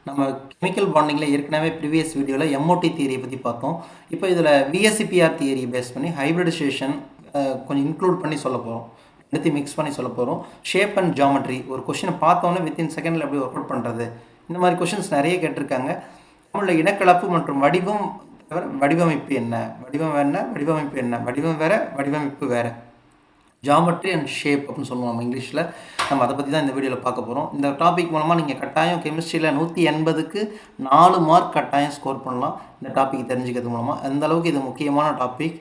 நம்ம கெமிக்கல் பாண்டிங்கில் ஏற்கனவே ப்ரீவியஸ் வீடியோவில் எம்ஓடி தியரியை பற்றி பார்த்தோம். இப்போ இதில் விஎஸ்சிபிஆர் தியரியை பேஸ் பண்ணி ஹைப்ரிடைசேஷன் கொஞ்சம் இன்க்ளூட் பண்ணி சொல்ல போகிறோம். எடுத்து மிக்ஸ் பண்ணி சொல்ல போகிறோம். ஷேப் அண்ட் ஜாமெட்ரி ஒரு கொஷினை பார்த்தோன்னே வித்தின் செகண்டில் எப்படி ஒர்க் அவுட் பண்ணுறது, இந்த மாதிரி கொஷின்ஸ் நிறைய கேட்டிருக்காங்க. தமிழில் இனக்கலப்பு மற்றும் வடிவமைப்பு என்ன, வடிவமைப்பு என்ன, வடிவம் வேறு வடிவமைப்பு வேறு, ஜாமெட்ரி அண்ட் ஷேப் அப்படின்னு சொல்லுவோம் இங்கிலீஷில். நம்ம அதை பற்றி தான் இந்த வீடியோவில் பார்க்க போகிறோம். இந்த டாபிக் மூலமாக நீங்கள் கட்டாயம் கெமிஸ்ட்ரியில் 180க்கு 4 மார்க் கட்டாயம் ஸ்கோர் பண்ணலாம். இந்த டாபிக் தெரிஞ்சுக்கிறது மூலமாக அந்தளவுக்கு இது முக்கியமான டாபிக்.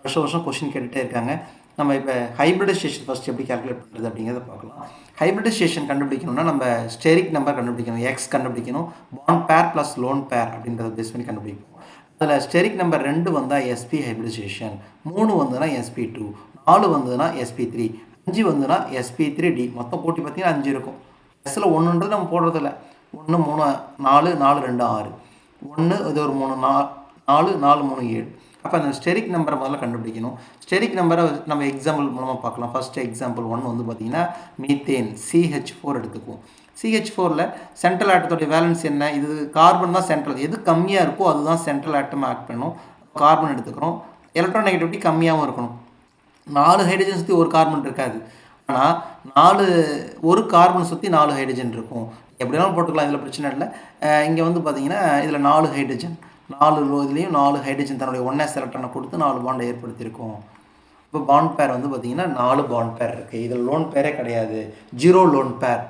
வருஷம் கொஷின் கேட்டுகிட்டே இருக்காங்க. நம்ம இப்போ ஹைப்ரிடைசேஷன் ஃபஸ்ட் எப்படி கால்குலேட் பண்ணுறது அப்படிங்கிறத பார்க்கலாம். ஹைப்ரிடைசேஷன் கண்டுபிடிக்கணும்னா நம்ம ஸ்டெரிக் நம்பர் கண்டுபிடிக்கணும், எக்ஸ் கண்டுபிடிக்கணும், பாண்ட் பேர் ப்ளஸ் லோன் பேர் அப்படின்றத பேஸ் பண்ணி கண்டுபிடிப்போம். அதில் ஸ்டெரிக் நம்பர் 2 வந்தால் எஸ்பி ஹைப்ரிடைசேஷன், 3 வந்ததுன்னா SP2, 4 வந்ததுன்னா SP3, 5 வந்துன்னா SP3D. மொத்தம் போட்டி பார்த்தீங்கன்னா 5 இருக்கும். எஸ்ஸில் 1ன்றது நம்ம போடுறதில்ல. 1 3 4 4 2 6 1 இது ஒரு 3 4 4 3 7. அப்போ அந்த ஸ்டெரிக் நம்பரை முதல்ல கண்டுபிடிக்கணும். ஸ்டெரிக் நம்பரை நம்ம எக்ஸாம்பிள் மூலமாக பார்க்கலாம். ஃபஸ்ட்டு எக்ஸாம்பிள் 1 வந்து பார்த்திங்கன்னா மீத்தேன் CH4 எடுத்துக்குவோம். CH4ல் சென்ட்ரல் ஆட்டத்தோடைய வேலன்ஸ் என்ன, இது கார்பன் தான் சென்ட்ரல், எது கம்மியாக இருக்கோ அதுதான் சென்ட்ரல் ஆட்டமாக ஆக்ட் பண்ணணும். கார்பன் எடுத்துக்கிறோம். எலக்ட்ரோநெகட்டிவிட்டி கம்மியாகவும் இருக்கணும். 4 ஹைட்ரஜன் சுற்றி ஒரு கார்பன் இருக்காது, ஆனால் ஒரு கார்பன் சுற்றி 4 ஹைட்ரஜன் இருக்கும். எப்படினாலும் போட்டுக்கலாம், இதில் பிரச்சனை இல்லை. இங்கே வந்து பார்த்திங்கன்னா இதில் 4 ஹைட்ரஜன், 4 இதுலேயும் 4 ஹைட்ரஜன் தன்னுடைய 1s எலக்ட்ரானை கொடுத்து 4 பாண்டை ஏற்படுத்தியிருக்கோம். இப்போ பாண்ட் பேர் வந்து பார்த்திங்கன்னா 4 பாண்ட் பேர் இருக்குது. இதில் லோன் பேரே கிடையாது, 0 லோன் பேர்.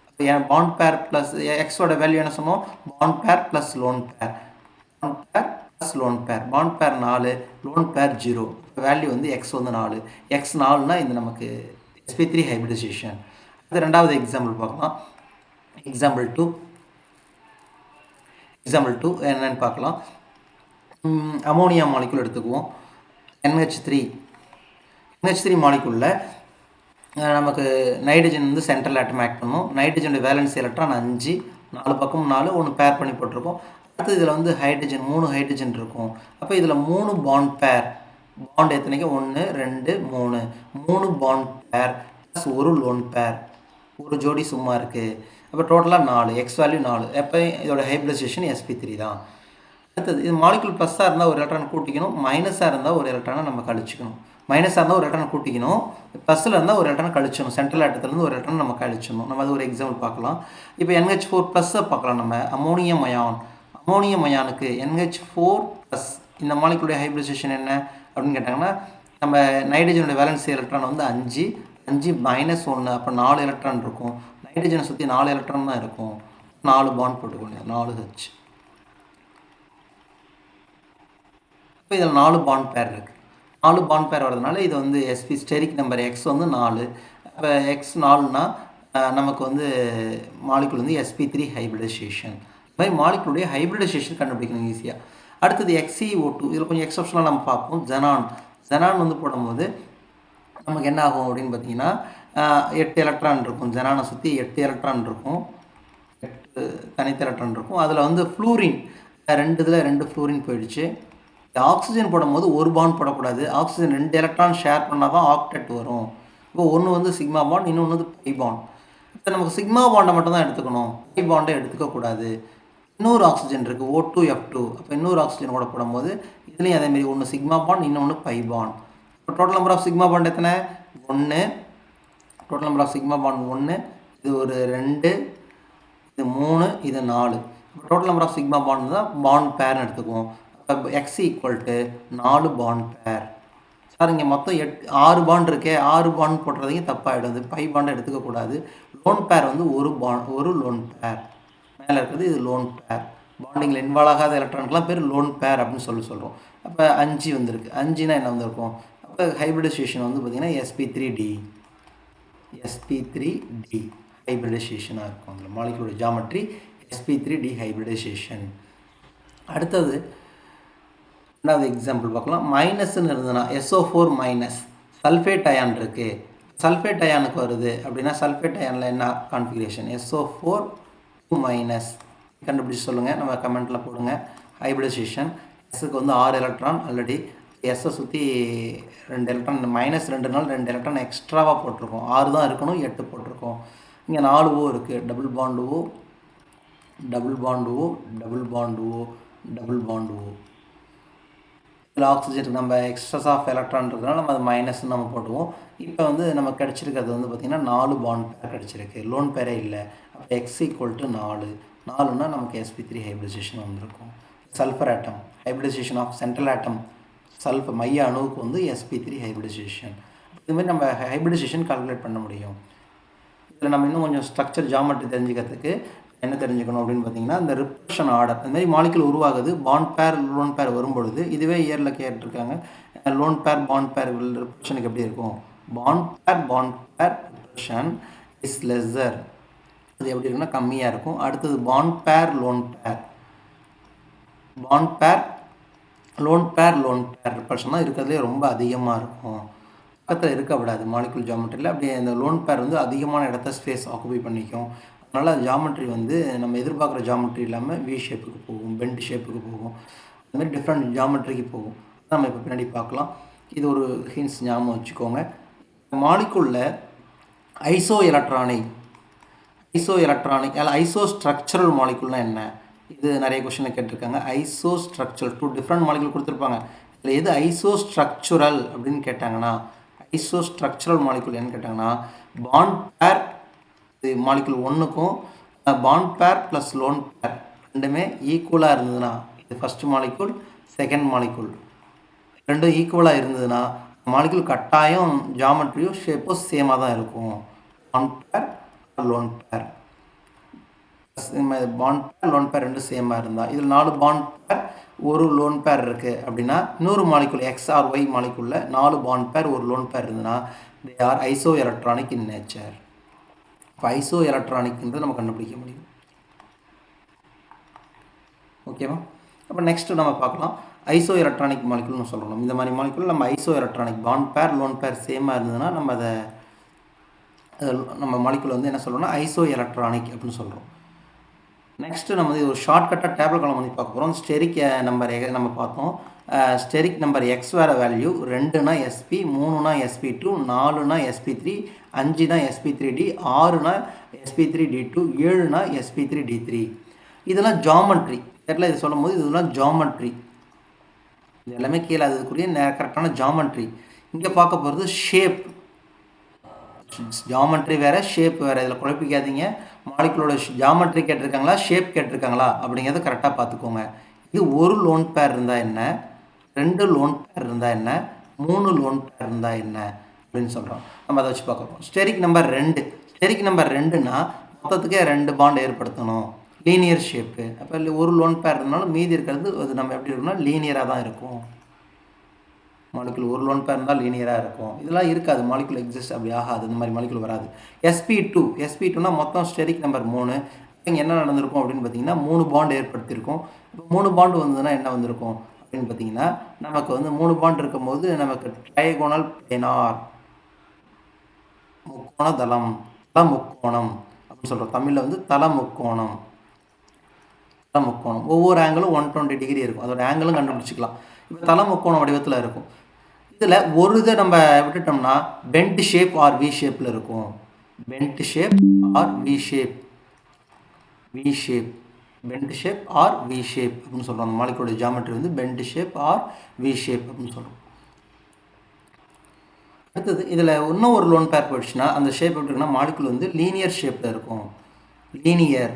இப்போ ஏன் பாண்ட் பேர் ப்ளஸ் எக்ஸோட வேல்யூ என்ன சொன்னோம், பாண்ட் பேர் ப்ளஸ் லோன் பேர், பாண்ட் பேர் ப்ளஸ் லோன் பேர். பாண்ட் பேர் 4, லோன் பேர் 0. வேல்யூ வந்து எக்ஸ் வந்து 4, எக்ஸ் 4னா இந்த நமக்கு SP3 ஹைப்ரிடைசேஷன். அது ரெண்டாவது எக்ஸாம்பிள் பார்க்கலாம். எக்ஸாம்பிள் 2 என்னன்னு பார்க்கலாம். அமோனியா மாலிகுல் எடுத்துக்குவோம். NH3 மாலிகுலில் நமக்கு நைட்ரஜன் வந்து சென்ட்ரல் ஆட்டம் ஆக்ட் பண்ணும். நைட்ரஜனுடைய வேலன்ஸ் எலக்ட்ரான் 5, 4 பக்கம் 4, ஒன்று பேர் பண்ணி போட்டிருக்கோம். அடுத்து இதில் வந்து ஹைட்ரஜன் 3 ஹைட்ரஜன் இருக்கும். அப்போ இதில் 3 பாண்ட் பேர், பாண்ட் எத்தனைக்கு 1 2 3 பாண்ட் பேர் ப்ளஸ் ஒரு லோன் பேர், ஒரு ஜோடி சும்மா இருக்குது. அப்போ டோட்டலாக 4, எக்ஸ் வேல்யூ 4. எப்போ இதோட ஹைப்ரிடைசேஷன் SP3 தான். அடுத்தது இது மாலிகுல் ப்ளஸ்ஸாக இருந்தால் ஒரு எலக்ட்ரான் கூட்டிக்கணும், மைனஸாக இருந்தால் ஒரு எலக்ட்ரானை நம்ம கழிச்சிக்கணும். மைனஸாக இருந்தால் ஒரு எலக்ட்ரான் கூட்டிக்கணும், ப்ளஸில் இருந்தால் ஒரு எலக்ட்ரான் கழிச்சணும். சென்ட்ரல் ஆட்டத்துலேருந்து ஒரு எலக்ட்ரான் நம்ம கழிச்சணும். நம்ம அது ஒரு எக்ஸாம்பிள் பார்க்கலாம். இப்போ NH4 ப்ளஸ்ஸை பார்க்கலாம். நம்ம அமோனியம் அயானுக்கு NH4+, இந்த மாலிகுலுடைய ஹைப்ரிடைசேஷன் என்ன அப்படின்னு கேட்டாங்கன்னா, நம்ம நைட்ரஜனுடைய வேலன்ஸ் எலக்ட்ரான் வந்து 5 -1, அப்போ 4 எலக்ட்ரான் இருக்கும். நைட்ரஜனை சுற்றி 4 எலக்ட்ரான் தான் இருக்கும். 4 பாண்ட் போட்டுக்கணும், 4H. இப்போ இதில் 4 பாண்ட் பேர் இருக்குது. 4 பாண்ட் பேர் வரதுனால இது வந்து SP ஸ்டெரிக் நம்பர் எக்ஸ் வந்து 4. அப்போ எக்ஸ் 4னா நமக்கு வந்து மாலிகுல் வந்து SP3 ஹைப்ரிடைசேஷன். இது மாதிரி மாலிகுலுடைய ஹைப்ரிடைசேஷன் கண்டுபிடிக்கணும் ஈஸியாக. அடுத்தது XeO2. இதில் கொஞ்சம் எக்ஸப்ஷனாக நம்ம பார்ப்போம். ஜெனான் வந்து போடும்போது நமக்கு என்ன ஆகும் அப்படின்னு பார்த்தீங்கன்னா 8 எலக்ட்ரான் இருக்கும். ஜெனானை சுற்றி 8 எலக்ட்ரான் இருக்கும், 8 தனித்த எலக்ட்ரான் இருக்கும். அதில் வந்து ஃப்ளூரின் 2 ஃப்ளூரின் போயிடுச்சு. ஆக்சிஜன் போடும்போது ஒரு பாண்ட் போடக்கூடாது. ஆக்சிஜன் 2 எலக்ட்ரான் ஷேர் பண்ணால் தான் ஆக்டெட் வரும். இப்போ ஒன்று வந்து சிக்மா பாண்ட், இன்னொன்று வந்து பை பாண்ட். இப்போ நமக்கு சிக்மா பாண்டை மட்டும் தான் எடுத்துக்கணும், பை பாண்டை எடுத்துக்கக்கூடாது. இன்னொரு ஆக்சிஜன் இருக்குது O2F2. அப்போ இன்னொரு ஆக்சிஜன் கூட போடும்போது இதுலேயும் அதேமாரி ஒன்று சிக்மா பாண்ட், இன்னொன்று பை பாண்ட். இப்போ total number of sigma bond எத்தனை, 1. Total number of sigma bond 1, இது ஒரு 2, இது 3, இது 4. இப்போ total number of sigma bond தான் பாண்ட் பேர்னு எடுத்துக்குவோம். அப்போ X = 4 பாண்ட் பேர். சார் இங்கே மொத்தம் 6 பாண்ட் இருக்கே, 6 பாண்ட் போட்டுறதுக்கு தப்பாகிடும். இது பை பாண்டை எடுத்துக்கக்கூடாது. லோன் பேர் வந்து ஒரு லோன் பேர். மேலே இருக்கிறது இது லோன் பேர். பாண்டிங்கில் இன்வால்வ் ஆகாத எலக்ட்ரானுக்கெலாம் பேர் லோன் பேர் அப்படின்னு சொல்கிறோம். அப்போ 5 வந்துருக்கு. 5னா என்ன வந்திருக்கும், அப்போ ஹைப்ரிடைசேஷன் வந்து பார்த்திங்கன்னா SP3D ஹைப்ரிடைசேஷனாக இருக்கும். அதில் மாலிகுலர் ஜாமெட்ரி SP3D ஹைப்ரிடைசேஷன். அடுத்தது ரெண்டாவது எக்ஸாம்பிள் பார்க்கலாம். மைனஸ்ன்னு இருந்ததுன்னா SO4- சல்ஃபேட் அயான் இருக்குது. சல்ஃபேட் அயானுக்கு வருது அப்படின்னா சல்ஃபேட் அயானில் என்ன கான்ஃபிகரேஷன், SO4- கண்டுபிடிச்சி சொல்லுங்கள், நம்ம கமெண்ட்டில் போடுங்க. ஹைப்ரிடைசேஷன் எஸ்ஸுக்கு வந்து 6 எலக்ட்ரான் ஆல்ரெடி, எஸ்ஸை சுற்றி 2 எலக்ட்ரான், -2னால 2 எலக்ட்ரான் எக்ஸ்ட்ராவாக போட்டிருக்கோம். 6 தான் இருக்கணும், 8 போட்டிருக்கோம். இங்கே 4 O இருக்குது, double bond O, double bond O, double bond O, double bond O. இதில் ஆக்சிஜனுக்கு நம்ம எக்ஸ்ட்ரஸ் ஆஃப் எலக்ட்ரான் இருக்கிறனால நம்ம அது மைனஸ்ன்னு நம்ம போட்டுவோம். இப்போ வந்து நம்ம கிடச்சிருக்கிறது வந்து பார்த்திங்கன்னா 4 பாண்ட் பேர் கிடச்சிருக்கு, லோன் பேரே இல்லை. அப்போ எக்ஸ் ஈக்குவல் டு 4, 4னா நமக்கு sp3 ஹைப்ரிடைசேஷன் வந்திருக்கும். Sulphur atom hybridisation of central atom sulphur மைய அணுவுக்கு வந்து sp3 ஹைப்ரிடைசேஷன். இதுமாதிரி நம்ம ஹைப்ரிடைசேஷன் கால்குலேட் பண்ண முடியும். இதில் நம்ம இன்னும் கொஞ்சம் ஸ்ட்ரக்சர் ஜாமெட்ரி தெரிஞ்சுக்கிறதுக்கு என்ன தெரிஞ்சுக்கணும் அப்படின்னு பார்த்தீங்கன்னா, இந்த ரிப்ரஷன் ஆர்டர் அந்த மாதிரி மாலிகுல் உருவாகுது. பாண்ட் பேர் லோன் பேர் வரும்பொழுது இதுவே இயரில் கேட்டிருக்காங்க. லோன் பேர் பாண்ட் பேர் ரிப்ரஷனுக்கு எப்படி இருக்கும்? பாண்ட் பேர் ரிப்ரஷன் இஸ் லெஸ்ஸர், அது எப்படி இருக்குன்னா கம்மியாக இருக்கும். அடுத்தது பாண்ட் பேர் லோன் பேர் ரிப்ரஷன் தான் இருக்கிறதுலே ரொம்ப அதிகமாக இருக்கும். பக்கத்தில் இருக்கக்கூடாது மாலிகுல் ஜாமெட்ரியில். அப்படியே இந்த லோன் பேர் வந்து அதிகமான இடத்த ஸ்பேஸ் ஆக்குபை பண்ணிக்கும். அதனால் ஜாமெட்ரி வந்து நம்ம எதிர்பார்க்குற ஜாமெட்ரி இல்லாமல் வி ஷேப்புக்கு போகும், பெண்ட் ஷேப்புக்கு போகும், அதுமாதிரி டிஃப்ரெண்ட் ஜாமெட்ரிக்கு போகும். நம்ம இப்போ பின்னாடி பார்க்கலாம். இது ஒரு ஹின்ஸ் ஞாபகம் வச்சுக்கோங்க. மாலிகுலில் ஐசோ எலக்ட்ரானிக் ஐசோ ஸ்ட்ரக்சரல் மாலிகுல்னால் என்ன? இது நிறைய கொஸ்டினில் கேட்டிருக்காங்க. ஐசோ ஸ்ட்ரக்சரல் 2 டிஃப்ரெண்ட் மாலிகுல் கொடுத்துருப்பாங்க. இதில் எது ஐசோ ஸ்ட்ரக்சுரல் அப்படின்னு கேட்டாங்கன்னா, ஐசோ ஸ்ட்ரக்சரல் மாலிகுல் என்னன்னு கேட்டாங்கன்னா, பாண்ட் பேர் மாலிகுல் 1க்கும் bond pair plus lone pair ரெண்டுமே ஈக்குவலாக இருந்ததுன்னா, இது ஃபஸ்ட் மாலிகுல் செகண்ட் மாலிகுல் ரெண்டும் ஈக்குவலாக இருந்ததுன்னா மாலிகுல் கட்டாயம் ஜாமெட்ரியோ ஷேப்போ சேமாக தான் இருக்கும். பாண்ட் பேர் லோன் பேர் ரெண்டும் சேமாக இருந்தால், இதில் 4 பாண்ட் பேர் ஒரு லோன் பேர் இருக்குது அப்படின்னா, இன்னொரு மாலிகுல் எக்ஸ் ஆர் ஒய் மாலிகுலில் 4 பாண்ட் பேர் ஒரு லோன் பேர் இருந்ததுன்னா they are isoelectronic in nature. இப்போ ஐசோ எலக்ட்ரானிக்ன்றது நம்ம கண்டுபிடிக்க முடியும். ஓகேவா? அப்போ நெக்ஸ்ட்டு நம்ம பார்க்கலாம். ஐசோ எலக்ட்ரானிக் மாலிகுல்னு சொல்லணும். இந்த மாதிரி மாலிகுல் நம்ம ஐசோ எலக்ட்ரானிக் பாண்ட் பேர் லோன் பேர் சேமாக இருந்ததுன்னா நம்ம மாலிகுல் வந்து என்ன சொல்கிறோம்னா ஐசோ எலக்ட்ரானிக் அப்படின்னு சொல்கிறோம். நெக்ஸ்ட்டு நம்ம வந்து ஒரு ஷார்ட்கட்டாக டேபிள் காலம் வந்து பார்க்க போகிறோம். ஸ்டெரிக் நம்பர் நம்ம பார்த்தோம். ஸ்டெரிக் நம்பர் எக்ஸ் வேறு வேல்யூ, 2னா sp, 3னா sp2, 4னா sp3, 5னா sp3d, 6னா sp3d2, 7னா sp3d3. இதெல்லாம் ஜாமெட்ரி. கேட்டில் இது சொல்லும் போது இதெல்லாம் ஜாமெட்ரி. இது எல்லாமே கீழே அதுக்குரிய கரெக்டான ஜாமெட்ரி. இங்கே பார்க்க போகிறது ஷேப். ஜாமெட்ரி வேறு, ஷேப் வேறு. இதில் குழப்பிக்காதீங்க. மாலிகுலோட ஜாமெட்ரி கேட்டிருக்காங்களா, ஷேப் கேட்டிருக்காங்களா அப்படிங்கிறத கரெக்டாக பார்த்துக்கோங்க. இது ஒரு லோன் பேர் இருந்தால் என்ன, 2 லோன் பேர் இருந்தால் என்ன, 3 லோன் பேர் இருந்தால் என்ன அப்படின்னு சொல்கிறோம். நம்ம அதை வச்சு பார்க்குறோம். ஸ்டெரிக் நம்பர் 2னா மொத்தத்துக்கே 2 பாண்ட் ஏற்படுத்தணும். Linear shape. அப்போ ஒரு லோன் பேர் இருந்தாலும் மீதி இருக்கிறது அது நம்ம எப்படி இருக்குன்னா லீனியராக தான் இருக்கும். மாலிகுல் ஒரு லோன் பேர் இருந்தால் லீனியராக இருக்கும். இதெல்லாம் இருக்காது, மாலிகுல் எக்ஸிஸ்ட் அப்படி ஆகாது, இந்த மாதிரி மாலிகுல் வராது. sp2னா மொத்தம் ஸ்டெரிக் நம்பர் 3. இங்கே என்ன நடந்திருக்கும் அப்படின்னு பார்த்தீங்கன்னா 3 பாண்ட் ஏற்படுத்தியிருக்கும். இப்போ 3 பாண்டு வந்ததுன்னா என்ன வந்திருக்கும் அப்படின்னு பார்த்தீங்கன்னா, நமக்கு வந்து 3 பாண்ட் இருக்கும்போது நமக்கு ட்ரைகோனல் பிளேனார் முக்கோண தளம், தல முக்கோணம் அப்படின்னு சொல்கிறோம். தமிழில் வந்து தல முக்கோணம். ஒவ்வொரு ஆங்கிளும் 120 டிகிரி இருக்கும். அதோட ஆங்கிளும் கண்டுபிடிச்சிக்கலாம். இப்போ தல முக்கோண வடிவத்தில் இருக்கும். இதில் ஒரு இதை நம்ம விட்டுட்டோம்னா பெண்ட் ஷேப் ஆர் வி ஷேப்பில் இருக்கும். Bent shape or V shape அப்படின்னு சொல்கிறோம். அந்த மாலிகுலோட ஜாமெட்ரி வந்து bent shape or V shape அப்படின்னு சொல்கிறோம். அடுத்தது இதில் இன்னும் ஒரு லோன் பேர் போயிடுச்சுன்னா அந்த ஷேப் எப்படி இருக்குன்னா மாலிகுல் வந்து லீனியர் ஷேப்பில் இருக்கும். லீனியர்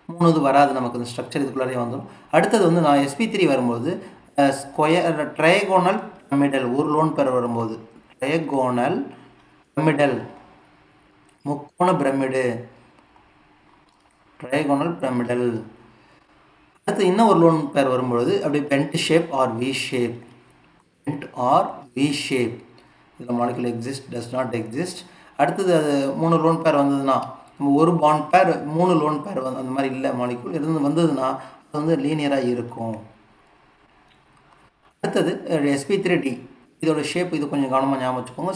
3 இது வராது, நமக்கு இந்த ஸ்ட்ரக்சர் இதுக்குள்ளாரே வந்துடும். அடுத்தது வந்து நான் sp3 வரும்போது ட்ரைகோனல் பிரமிடல் ஒரு லோன் பேர் வரும்போது ட்ரைகோனல் பிரமிடல் முக்கோண பிரமிடு அடுத்து இன்னும் ஒரு லோன் பேர் வரும்பொழுது அப்படி bent shape or V shape. இதில் molecule exist does not exist. அடுத்தது அது 3 லோன் பேர் வந்ததுன்னா நம்ம ஒரு பாண்ட் பேர் 3 லோன் பேர் அந்த மாதிரி இல்லை, மாலிகுல் இருந்து வந்ததுன்னா அது வந்து லீனியராக இருக்கும். அடுத்தது sp3d. இதோட ஷேப் இது கொஞ்சம் கவனமாக ஞாபகம் வச்சுக்கோங்க.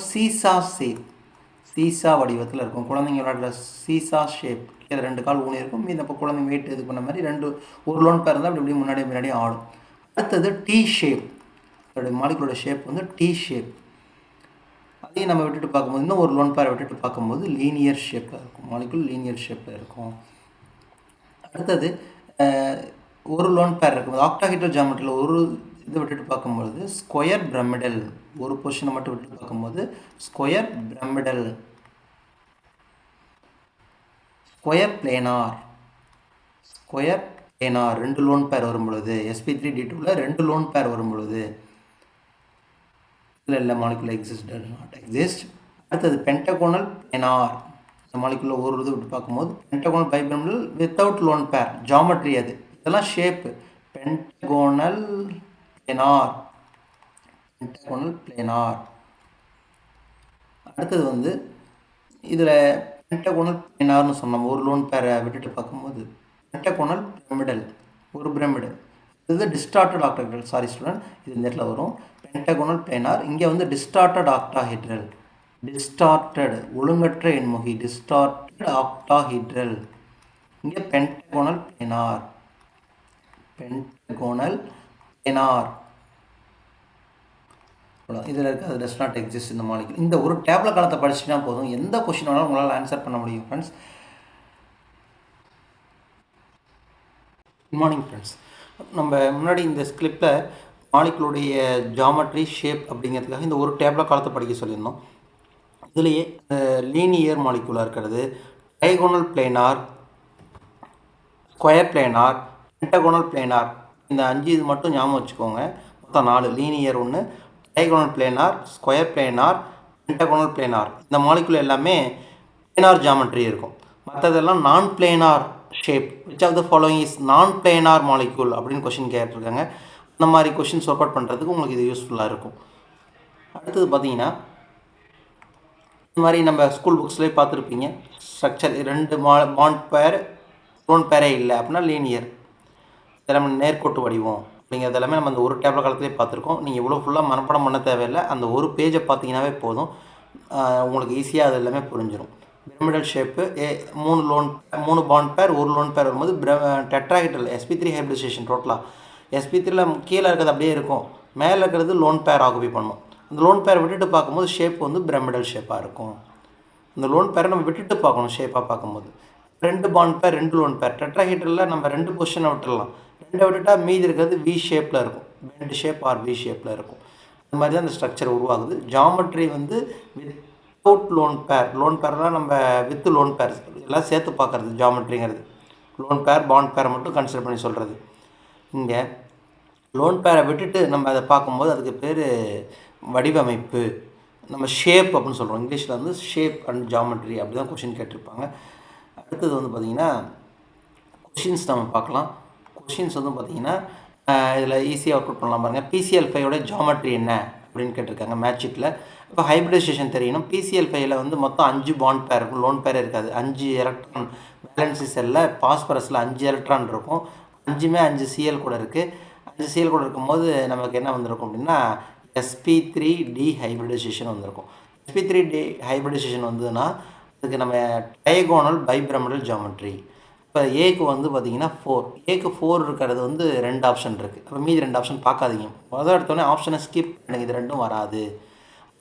சீசா வடிவத்தில் இருக்கும். குழந்தைங்க விளையாடுற சீசா ஷேப். இதில் 2 கால் ஊனி இருக்கும். மீது அப்போ குழந்தைங்க வெயிட் இது பண்ண மாதிரி ஒரு லோன் பேர் இருந்தால் அப்படி முன்னாடி ஆடும். அடுத்தது டி ஷேப். அதோடைய மாலிகுலோட ஷேப் வந்து டி ஷேப். அதையும் நம்ம விட்டுட்டு பார்க்கும்போது இன்னும் ஒரு லோன் பேரை விட்டுட்டு பார்க்கும்போது லீனியர் ஷேப்பில் இருக்கும். மாலிகுல் லீனியர் ஷேப்பில் இருக்கும். அடுத்தது ஒரு லோன் பேர் இருக்கும்போது ஆக்டாஹெட்ரல் ஜாமெட்ரியில் ஒரு இது விட்டுட்டு பார்க்கும்பொழுது ஸ்கொயர் பிரமிடல், ஒரு பொசிஷனை மட்டும் விட்டுட்டு பார்க்கும்போது square pyramidal, square planar, square planar 2 lone pair வரும் பொழுது sp3d2ல 2 லோன் பேர் வரும் பொழுது இல்லை மாலிகுலர் எக்ஸிஸ்ட் நாட் எக்ஸிஸ்ட். அடுத்தது பென்டகோனல் பிளேனார், இந்த மாலிகுலர் ஒரு இது விட்டு பார்க்கும்போது pentagonal bipyramidal without lone pair geometry, அது இதெல்லாம் shape pentagonal planar, pentagonal planar. அடுத்தது வந்து இதில் பென்டகோனல் பிளேனார்னு சொன்னோம், ஒரு லோன் பேரை விட்டுட்டு பார்க்கும்போது பென்டகோனல் பிரமிடல், ஒரு பிரமிடல். இது டிஸ்டார்டட் ஆக்டாஹெட்ரல், சாரி ஸ்டூடெண்ட், இது இந்த இடத்துல வரும் பென்டகோனல் பிளேனார். இங்கே வந்து டிஸ்டார்டட் ஆக்டாஹெட்ரல், டிஸ்டார்டட் ஒழுங்கற்ற எண்முகி, டிஸ்டார்டட் ஆக்டாஹெட்ரல். இங்கே பென்டகோனல் பிளேனார், பென்டகோனல் பிளேனார். இதில் இருக்க அது டஸ் நாட் எக்ஸிஸ்ட் இந்த மாலிகுல். இந்த ஒரு டேப்ல காலத்தை படிச்சுட்டா போதும், எந்த கொஸ்டின் வேணாலும் உங்களால் ஆன்சர் பண்ண முடியும் ஃப்ரெண்ட்ஸ். Good morning friends. நம்ம முன்னாடி இந்த ஸ்கிரிப்டில் மாலிகுலுடைய ஜாமெட்ரி ஷேப் அப்படிங்கிறதுக்காக இந்த ஒரு டேப்ல காலத்தை படிக்க சொல்லியிருந்தோம். இதுலேயே லீனியர் மாலிகுலாக இருக்கிறது, trigonal planar, square planar, pentagonal planar, இந்த 5 இது மட்டும் ஞாபகம் வச்சுக்கோங்க. மொத்தம் 4, linear 1, trigonal planar, square planar, pentagonal planar. இந்த மாலிகுல் எல்லாமே பிளேனார் ஜாமெட்ரி இருக்கும். மற்றதெல்லாம் non planar shape. Which of the following is non planar molecule அப்படின்னு கொஷின் கேட்டிருக்காங்க. அந்த மாதிரி கொஷின்ஸ் ஒர்க் அவுட் பண்ணுறதுக்கு உங்களுக்கு இது யூஸ்ஃபுல்லாக இருக்கும். அடுத்தது பார்த்தீங்கன்னா இந்த மாதிரி நம்ம ஸ்கூல் புக்ஸ்லேயே பார்த்துருப்பீங்க ஸ்ட்ரக்சர், 2 பாண்ட் பேர் லோன் பேரே இல்லை அப்படின்னா லீனியர், இதெல்லாம் நேர்கோட்டு வடிவம் அப்படிங்கிறது எல்லாமே நம்ம அந்த ஒரு டேப்ல காலத்திலே பார்த்துருக்கோம். நீங்கள் இவ்வளோ ஃபுல்லாக மனப்பாடம் பண்ண தேவையில்லை, அந்த ஒரு பேஜை பார்த்தீங்கன்னாவே போதும், உங்களுக்கு ஈஸியாக அது எல்லாமே புரிஞ்சிடும். பிரமிடல் ஷேப்பு, 3 பாண்ட் பேர், ஒரு லோன் பேர் வரும்போது டெட்ராஹெட்ரல் sp3 ஹைப்ரிடைசேஷன். டோட்டலாக sp3ல கீழே இருக்கிறது அப்படியே இருக்கும், மேலே இருக்கிறது லோன் பேர் ஆக்குபை பண்ணும். அந்த லோன் பேரை விட்டுட்டு பார்க்கும்போது ஷேப் வந்து பிரமிடல் ஷேப்பாக இருக்கும். அந்த லோன் பேரை நம்ம விட்டுட்டு பார்க்கணும் ஷேப்பாக பார்க்கும்போது. 2 பாண்ட் பேர், 2 லோன் பேர். டெட்ராஹெட்ரலில் நம்ம 2 பொசிஷனை விட்டுடலாம், 2 விட்டுட்டா மீதி இருக்கிறது வி ஷேப்பில் இருக்கும், பெண்ட் ஷேப் ஆர் வி ஷேப்பில் இருக்கும். அந்த மாதிரி தான் அந்த ஸ்ட்ரக்சர் உருவாகுது. ஜாமெட்ரி வந்து வித்தவுட் லோன் பேர், லோன் பேர்லாம் நம்ம வித் லோன் பேர் எல்லாம் சேர்த்து பார்க்குறது ஜாமெட்ரிங்கிறது. லோன் பேர் பாண்ட் பேரை மட்டும் கன்சிடர் பண்ணி சொல்கிறது. இங்கே லோன் பேரை விட்டுட்டு நம்ம அதை பார்க்கும்போது அதுக்கு பேர் வடிவமைப்பு, நம்ம ஷேப் அப்படின்னு சொல்கிறோம். இங்கிலீஷில் வந்து ஷேப் அண்ட் ஜாமெட்ரி அப்படி தான் கொஷின் கேட்டிருப்பாங்க. அடுத்தது வந்து பார்த்திங்கன்னா கொஷின்ஸ் நம்ம பார்க்கலாம். கொஷின்ஸ் வந்து பார்த்திங்கன்னா இதில் ஈஸியாக ஒர்க் அவுட் பண்ணலாம் பாருங்கள். PCl5 ஜாமெட்ரி என்ன அப்படின்னு கேட்டிருக்காங்க மேட்சிக்கில். இப்போ ஹைப்ரிடைசேஷன் தெரியணும். PCl5ல் வந்து மொத்தம் 5 பாண்ட் பேர் இருக்கும், லோன் பேரே இருக்காது. 5 எலக்ட்ரான் வேலன்சி செல்லில் பாஸ்பரஸில் 5 எலக்ட்ரான் இருக்கும், 5மே 5 Cl கூட இருக்குது. 5 Cl கூட இருக்கும்போது நமக்கு என்ன வந்திருக்கும் அப்படின்னா sp3d ஹைப்ரிடைசேஷன் வந்திருக்கும். sp3d ஹைப்ரிடைசேஷன் வந்ததுன்னா அதுக்கு நம்ம டைகோனல் பைபிரமிடல் ஜாமெட்ரி. இப்போ ஏக்கு வந்து பார்த்திங்கன்னா 4, ஏக்கு 4 இருக்கிறது வந்து 2 ஆப்ஷன் இருக்குது. அப்போ மீதி 2 ஆப்ஷன் பார்க்காதீங்க, முதல் எடுத்தோடனே ஆப்ஷனை ஸ்கிப் பண்ணுங்க, இது 2ம் வராது.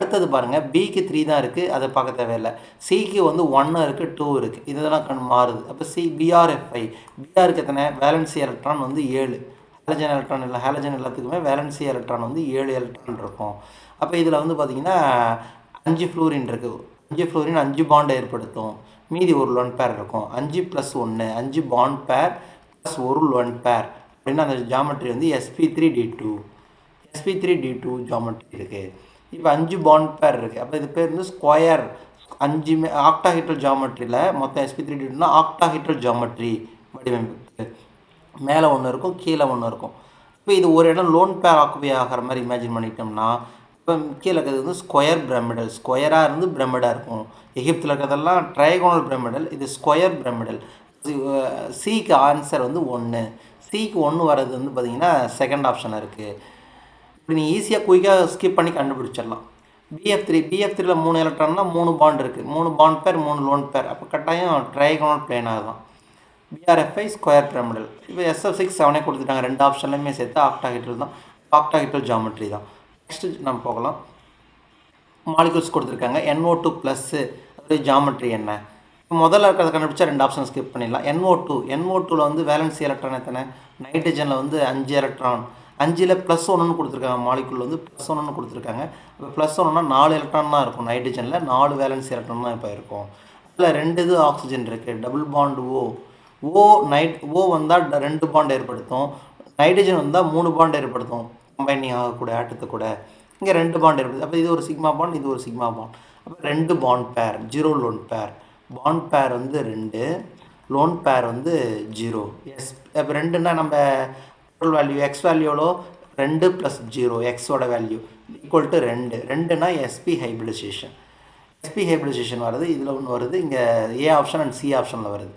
அடுத்தது பாருங்கள், பிக்கு 3 தான் இருக்குது, அதை பார்க்க தேவையில்லை. சிக்கு வந்து 1 இருக்குது, 2 இருக்குது, இதெல்லாம் மாறுது. அப்போ BrF5, பிஆருக்கு எத்தனை வேலன்சி எலக்ட்ரான் வந்து 7, ஹாலஜன் எலக்ட்ரான் இல்லை, ஹாலஜன் எல்லாத்துக்குமே வேலன்சி எலக்ட்ரான் வந்து 7 எலக்ட்ரான் இருக்கும். அப்போ இதில் வந்து பார்த்திங்கன்னா 5 ஃப்ளூரின் இருக்குது, 5 ஃப்ளூரின் 5 பாண்டை ஏற்படுத்தும், மீதி ஒரு லோன் பேர் இருக்கும். 5 + 1 5 பாண்ட் பேர் ப்ளஸ் ஒரு லோன் பேர் அப்படின்னா அந்த ஜாமெட்ரி வந்து sp3d2 ஜாமெட்ரி இருக்குது. இப்போ 5 பாண்ட் பேர் இருக்குது, அப்போ இது பேர் வந்து ஸ்கொயர். 5மே ஆக்டாஹெட்ரல் ஜாமெட்ரியில் மொத்தம் sp3d2னா ஆக்டாஹெட்ரல் ஜாமெட்ரி வடிவமைப்பு. மேலே 1 இருக்கும், கீழே 1 இருக்கும். இப்போ இது ஒரு இடம் லோன் பேர் ஆக்குபை ஆகிற மாதிரி இமேஜின் பண்ணிட்டோம்னா இப்போ கீழே இருக்கிறது வந்து ஸ்கொயர் பிரமிடல், ஸ்கொயராக இருந்து பிரமிடாக இருக்கும். எகிப்தில் இருக்கிறதெல்லாம் ட்ரைகோனல் பிரமிடல், இது ஸ்கொயர் பிரமிடல். சிக்கு ஆன்சர் வந்து 1, சிக்கு 1 வர்றது வந்து பார்த்திங்கன்னா செகண்ட் ஆப்ஷனாக இருக்குது. இப்படி நீங்கள் ஈஸியாக குயிக்காக ஸ்கிப் பண்ணி கண்டுபிடிச்சிடலாம். BF3ல 3 எலக்ட்ரான்னா 3 பாண்ட் இருக்குது, 3 பாண்ட் பேர் 3 லோன் பேர், அப்போ கட்டாயம் ட்ரைகோனல் பிளேனாக தான். BrF5 square pyramidal. இப்போ SF6 7 கொடுத்துட்டாங்க, 2 ஆப்ஷன்லையுமே சேர்த்து ஆக்டாஹெட்ரல் தான், ஆக்டாஹெட்ரல் ஜாமெட்ரி தான். நெக்ஸ்ட்டு நம்ம போகலாம். மாலிகுல்ஸ் கொடுத்துருக்காங்க. NO2+ அதோடைய ஜாமெட்ரி என்ன, முதல்ல இருக்கிறத கண்டுபிடிச்சா 2 ஆப்ஷன் ஸ்கிப் பண்ணிடலாம். NO2ல வந்து வேலன்சி எலக்ட்ரான் எத்தனை? நைட்ரஜனில் வந்து 5 எலக்ட்ரான். 5ல் +1ன்னு கொடுத்துருக்காங்க, மாலிகுல் வந்து +1ன்னு கொடுத்துருக்காங்க. இப்போ +1ன்னா 4 எலக்ட்ரான் தான் இருக்கும். நைட்ரஜனில் 4 வேலன்சி எலக்ட்ரான் தான் இப்போ இருக்கும். அதில் 2 இது ஆக்சிஜன் இருக்குது. டபுள் பாண்ட் O வந்தால் 2 பாண்ட் ஏற்படுத்தும். நைட்ரஜன் வந்தால் 3 பாண்ட் ஏற்படுத்தும். கம்பைனிங் ஆகக்கூட ஆட்டத்து கூட இங்கே 2 பாண்ட் ஏற்படுது. அப்போ இது ஒரு சிக்மா பாண்ட், இது ஒரு சிக்மா பாண்ட். அப்போ 2 பாண்ட் பேர், 0 லோன் பேர். பாண்ட் பேர் வந்து 2, லோன் பேர் வந்து 0. இப்போ 2ன்னா நம்ம டோட்டல் வேல்யூ எக்ஸ் வேல்யூவோ 2 + 0 எக்ஸோட value equal to 2. 2ன்னா sp hybridisation வருது. இதில் ஒன்று வருது, இங்கே ஏ ஆப்ஷன் அண்ட் சி ஆப்ஷனில் வருது.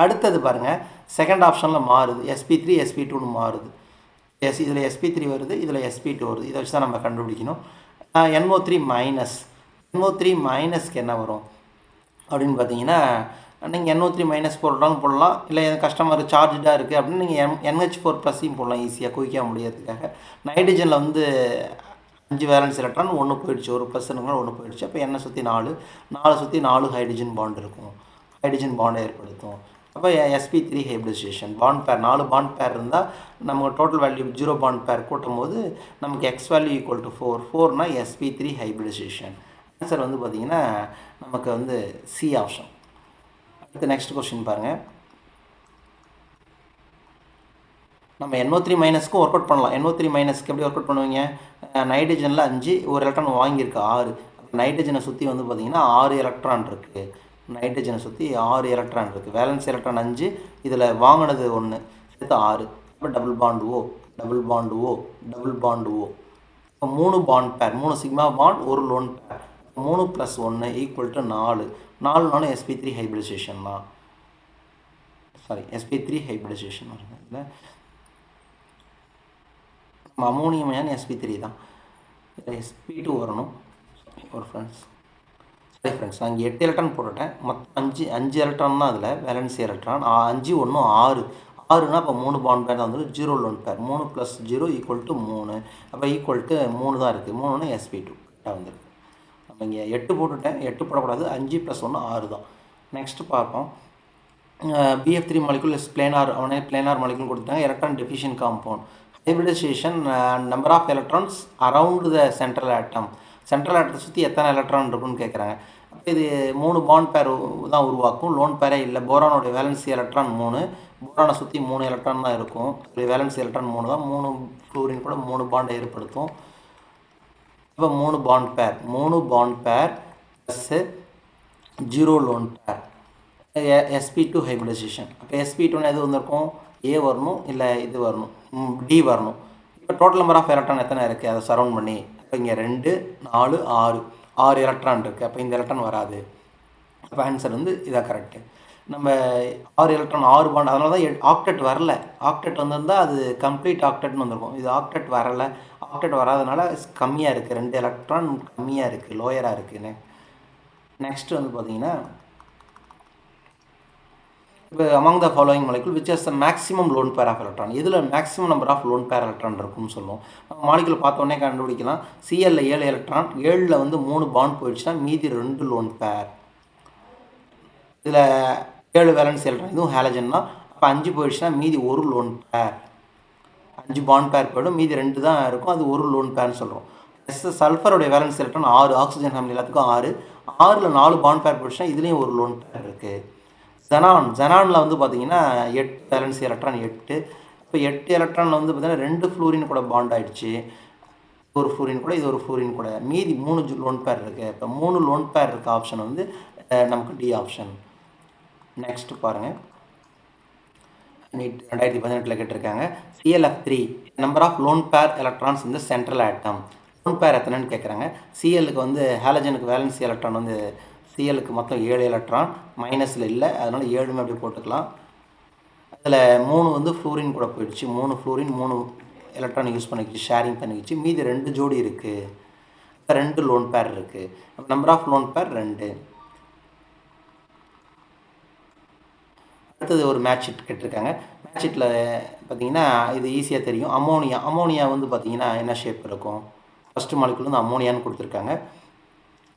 அடுத்தது பாருங்கள், செகண்ட் ஆப்ஷனில் மாறுது. sp3 sp2ன்னு மாறுது. இதில் sp3 வருது, இதில் sp2 வருது. இதை வச்சு தான் நம்ம கண்டுபிடிக்கணும். NO3 மைனஸ்க்கு என்ன வரும் அப்படின்னு பார்த்தீங்கன்னா, நீங்கள் NO3- போட்டாலும் போடலாம், இல்லை கஸ்டமர் சார்ஜாக இருக்குது அப்படின்னு நீங்கள் NH4+ போடலாம், ஈஸியாக குயிக்காக முடியாதுக்காக. நைட்ரஜனில் வந்து 5 வேலன்ஸ் எலக்ட்ரான், 1 போயிடுச்சு, ஒரு +னுங்களா 1 போயிடுச்சு. அப்போ என்ன சுற்றி 4 சுற்றி 4 ஹைட்ரஜன் பாண்ட் இருக்கும். ஹைட்ரஜன் பாண்டை ஏற்படுத்தும். அப்போ sp3 ஹைபிரிடைசேஷன். பாண்ட் பேர் 4 பாண்ட் பேர் இருந்தால் நம்ம டோட்டல் வேல்யூ 0 பாண்ட் பேர் கூட்டும் போது நமக்கு எக்ஸ் வேல்யூ ஈக்குவல் டு 4னா sp3 ஹைபிரிடைசேஷன். ஆன்சர் வந்து பார்த்திங்கன்னா நமக்கு வந்து சி ஆப்ஷன். அடுத்து நெக்ஸ்ட் கொஸ்டின் பாருங்கள். நம்ம NO3- ஒர்க் அவுட் பண்ணலாம். NO3- எப்படி ஒர்க் அவுட் பண்ணுவீங்க? நைட்ரஜனில் 5, ஒரு எலக்ட்ரான் வாங்கியிருக்கு 6. நைட்ரஜனை சுற்றி வந்து பார்த்திங்கன்னா 6 எலக்ட்ரான் இருக்குது. நைட்ரஜனை சுற்றி 6 எலக்ட்ரான் இருக்குது. வேலன்ஸ் எலக்ட்ரான் 5, இதில் வாங்கினது 1, சேர்த்து 6. இப்போ double bond O, double bond O, double bond O. இப்போ 3 பாண்ட் பேர், 3 சிக்மா பாண்ட், ஒரு லோன் பேர். 3 + 1 ஈக்குவல் டு 4. 4 sp3 ஹைபிரிடைசேஷன் தான். sp3 ஹைபிரிடைசேஷன் வருது. இல்லை நம்ம அமோனியம் அயன் sp3 தான். இதில் sp2 வரணும். ஒரு ஃப்ரெண்ட்ஸ் நான் இங்கே 8 எலக்ட்ரான் போட்டுட்டேன். மொத்தம் 5 எலக்ட்ரான் தான் அதில் வேலன்சி எலக்ட்ரான். 5 1 6. 6னா அப்போ 3 பாண்ட் பேர் தான் வந்து 0 லோன் பேர். 3 + 0 equal to 3. அப்போ ஈக்குவல் டு 3 தான் இருக்குது. 3னா sp2 கரெக்டாக வந்துருக்கு. நம்ம இங்கே 8 போட்டுட்டேன், 8 போடக்கூடாது. 5 + 1 6 தான். நெக்ஸ்ட்டு பார்ப்போம். BF3 molecule is planar molecule கொடுத்துட்டாங்க. Electron deficient compound. Hybridization number of electrons around the central atom. Central ஆட்டத்தை சுற்றி எத்தனை எலக்ட்ரான் இருக்குன்னு கேட்குறாங்க. அப்போ இது 3 பாண்ட் பேர் தான் உருவாக்கும், லோன் பேரே இல்லை. போரானோடைய வேலன்சி எலக்ட்ரான் 3, போரானை சுற்றி 3 எலக்ட்ரான் தான் இருக்கும். வேலன்சி எலக்ட்ரான் 3 தான். 3 ஃப்ளூரின் கூட 3 பாண்டை ஏற்படுத்தும். இப்போ 3 bond pair plus 0 lone pair, sp2 hybridisation. அப்போ sp2ன்னு எது வந்திருக்கும்? ஏ வரணும், இல்லை இது வரணும், டி வரணும். இப்போ டோட்டல் நம்பர் ஆஃப் எலக்ட்ரான் எத்தனை இருக்குது அதை சரவுண்ட் பண்ணி, இப்போ இங்கே 2 4 6 எலக்ட்ரான் இருக்குது. அப்போ இந்த எலக்ட்ரான் வராது. அப்போ ஆன்சர் வந்து இதாக கரெக்டு. நம்ம 6 எலக்ட்ரான் 6 பாண்ட், அதனால தான் ஆக்டெட் வரல. ஆக்டெட் வந்திருந்தால் அது கம்ப்ளீட் ஆக்டெட்னு வந்திருக்கும். இது ஆக்டெட் வரலை. ஆக்டெட் வராதனால கம்மியாக இருக்குது, 2 எலக்ட்ரான் கம்மியாக இருக்குது, லோயராக இருக்குன்னு. நெக்ஸ்ட் வந்து பார்த்தீங்கன்னா, இப்போ among the following molecule which is the maximum lone pair of electron. இதில் maximum number of lone pair electron இருக்குன்னு சொல்லுவோம். நம்ம மாலிகுல் பார்த்தோன்னே கண்டுபிடிக்கலாம். Cl 7 எலக்ட்ரான், 7ல் வந்து 3 பாண்ட் போயிடுச்சுன்னா மீதி 2 லோன் பேர். இதில் 7 வேலன்ஸ் எலக்ட்ரான், இதுவும் ஹாலஜன் தான். அப்போ 5 போயிடுச்சுன்னா மீதி 1 லோன் பேர். 5 பாண்ட் பேர் போய்டும், மீதி 2 தான் இருக்கும், அது 1 லோன் பேர்னு சொல்கிறோம். சல்ஃபருடைய வேலன்ஸ் எலக்ட்ரான் 6, ஆக்சிஜன் ஃபேமிலி எல்லாத்துக்கும் 6. 6ல் 4 பாண்ட் பேர் போயிடுச்சுன்னா இதுலேயும் 1 லோன் பேர் இருக்குது. ஜெனானில் வந்து பார்த்தீங்கன்னா 8 வேலன்சி எலக்ட்ரான் 8. இப்போ 8 எலக்ட்ரானில் வந்து பார்த்தீங்கன்னா 2 ஃப்ளூரின் கூட பாண்ட் ஆகிடுச்சு. ஒரு ஃப்ளூரின் கூட, இது ஒரு ஃப்ளூரின் கூட, மீதி 3 லோன் பேர் இருக்குது. இப்போ 3 லோன் பேர் இருக்க ஆப்ஷன் வந்து நமக்கு டி ஆப்ஷன். நெக்ஸ்ட் பாருங்கள், 2018 கேட்டிருக்காங்க. ClF3 number of lone pair electrons இந்த சென்ட்ரல் ஆட்டம். லோன் பேர் எத்தனைன்னு கேட்குறாங்க. Clக்கு வந்து ஹாலஜனுக்கு வேலன்சி எலக்ட்ரான் வந்து Clக்கு மொத்தம் 7 எலக்ட்ரான், மைனஸில் இல்லை, அதனால் 7மே அப்படி போட்டுக்கலாம். அதில் 3 வந்து ஃப்ளூரின் கூட போயிடுச்சு. 3 ஃப்ளூரின் 3 எலக்ட்ரான் யூஸ் பண்ணிக்கிச்சு, ஷேரிங் பண்ணிக்கிச்சு. மீதி 2 ஜோடி இருக்குது. 2 லோன் பேர் இருக்குது. அப்போ நம்பர் ஆஃப் லோன் பேர் 2. அடுத்தது ஒரு மேட்ச் ஷீட் கேட்டிருக்காங்க. மேட்ச் ஷீட்டில் பார்த்தீங்கன்னா இது ஈஸியாக தெரியும். அமோனியா வந்து பார்த்தீங்கன்னா என்ன ஷேப் இருக்கும்? ஃபஸ்ட்டு மாலிகுல் வந்து அமோனியான்னு கொடுத்துருக்காங்க.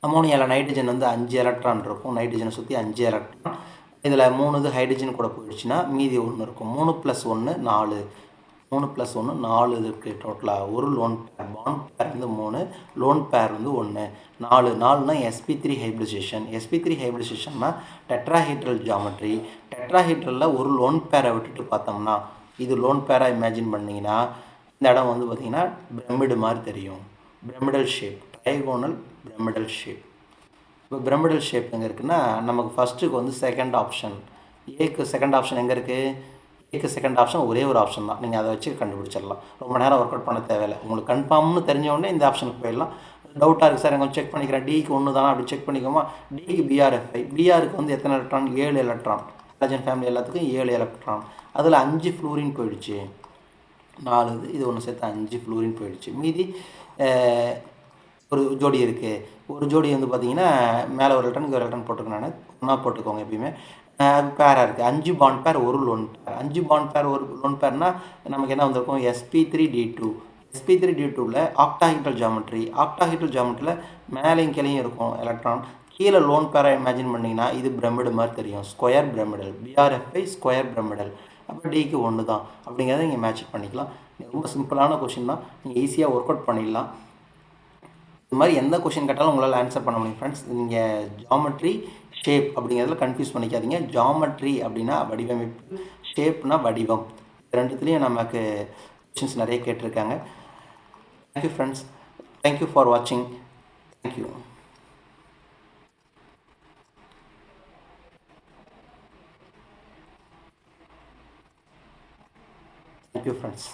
அமோனியாவில் நைட்ரஜன் வந்து 5 எலக்ட்ரான் இருக்கும், நைட்ரஜனை சுற்றி 5 எலக்ட்ரான். இதில் 3 இது ஹைட்ரஜன் கூட போயிடுச்சுன்னா மீதி 1 இருக்கும். 3 + 1 4, 3 + 1 4 இருக்குது டோட்டலாக. ஒரு லோன் பேர், பாண்ட் பேர் வந்து 3, லோன் பேர் வந்து 1, 4. 4னா sp3 ஹைப்ரிடைசேஷன். sp3 ஹைப்ரிடைசேஷன்னா டெட்ராஹீட்ரல் ஜாமெட்ரி. டெட்ராஹீட்ரலில் ஒரு லோன் பேரை விட்டுட்டு பார்த்தோம்னா, இது லோன் பேராக இமேஜின் பண்ணிங்கன்னா இந்த இடம் வந்து பார்த்திங்கன்னா பிரமிடு மாதிரி தெரியும். Pyramidal shape, trigonal pyramidal shape. இப்போ பிரமிடல் ஷேப் எங்கே இருக்குன்னா, நமக்கு ஃபஸ்ட்டுக்கு வந்து செகண்ட் ஆப்ஷன், ஏக்கு செகண்ட் ஆப்ஷன் எங்கே இருக்குது? ஏக்கு செகண்ட் ஆப்ஷன் ஒரே ஒரு ஆப்ஷன் தான், நீங்கள் அதை வச்சு கண்டுபிடிச்சிடலாம். ரொம்ப நேரம் ஒர்க் அவுட் பண்ண தேவையில்லை. உங்களுக்கு கன்ஃபார்ம்னு தெரிஞ்சவொடனே இந்த ஆப்ஷனுக்கு போயிடலாம். டவுட்டாக இருக்குது சார், கொஞ்சம் செக் பண்ணிக்கிறேன், டிக்கு 1 தானே அப்படின்னு செக் பண்ணிக்கோமா. டிக்கு பிஆர்எஃப்ஐ, பிஆருக்கு வந்து எத்தனை எலக்ட்ரான்? 7 எலக்ட்ரான். ஹைட்ரஜன் ஃபேமிலி எல்லாத்துக்கும் 7 எலக்ட்ரான். அதில் 5 ஃப்ளூரின் போயிடுச்சு, 4 இது ஒன்று சேர்த்து 5 ஃப்ளூரின் போயிடுச்சு. மீதி ஒரு ஜோடி இருக்குது. ஒரு ஜோடி வந்து பார்த்திங்கன்னா மேலே ஒரு எலக்ட்ரான், ஒரு எலக்ட்ரான் போட்டுக்கணும், நான் ஒன்றா போட்டுக்கோங்க எப்பயுமே. பேராக இருக்குது 5 பாண்ட் பேர், ஒரு லோன் பேர். 5 பாண்ட் பேர் ஒரு லோன் பேர்னால் நமக்கு என்ன வந்திருக்கும்? sp3d2. sp3d2வில் ஆக்டாஹீட்ரல் ஜாமெட்ரி. ஆக்டாஹீட்ரல் ஜாமெட்ரியில் மேலேயும் கீழேயும் இருக்கும் எலக்ட்ரான். கீழே லோன் பேரை இமேஜின் பண்ணிங்கன்னா இது பிரமிடு மாதிரி தெரியும், square pyramidal. BRFI square pyramidal. அப்போ டிக்கு 1 தான் அப்படிங்கிறத நீங்கள் மேட்ச் பண்ணிக்கலாம். ரொம்ப சிம்பிளான கொஷின் தான், நீங்கள் ஈஸியாக ஒர்க் அவுட் பண்ணிடலாம். இது மாதிரி எந்த கொஷின் கேட்டாலும் உங்களால் ஆன்சர் பண்ண முடியும் ஃப்ரெண்ட்ஸ். நீங்கள் ஜாமெட்ரி, ஷேப் அப்படிங்கிறதுல கன்ஃபியூஸ் பண்ணிக்காதீங்க. ஜாமெட்ரி அப்படின்னா வடிவமைப்பு, ஷேப்னா வடிவம். ரெண்டுத்துலேயும் நமக்கு கொஷின்ஸ் நிறைய கேட்டிருக்காங்க. தேங்க்யூ ஃப்ரெண்ட்ஸ், தேங்க்யூ ஃபார் வாட்சிங். தேங்க்யூ. Thank you friends.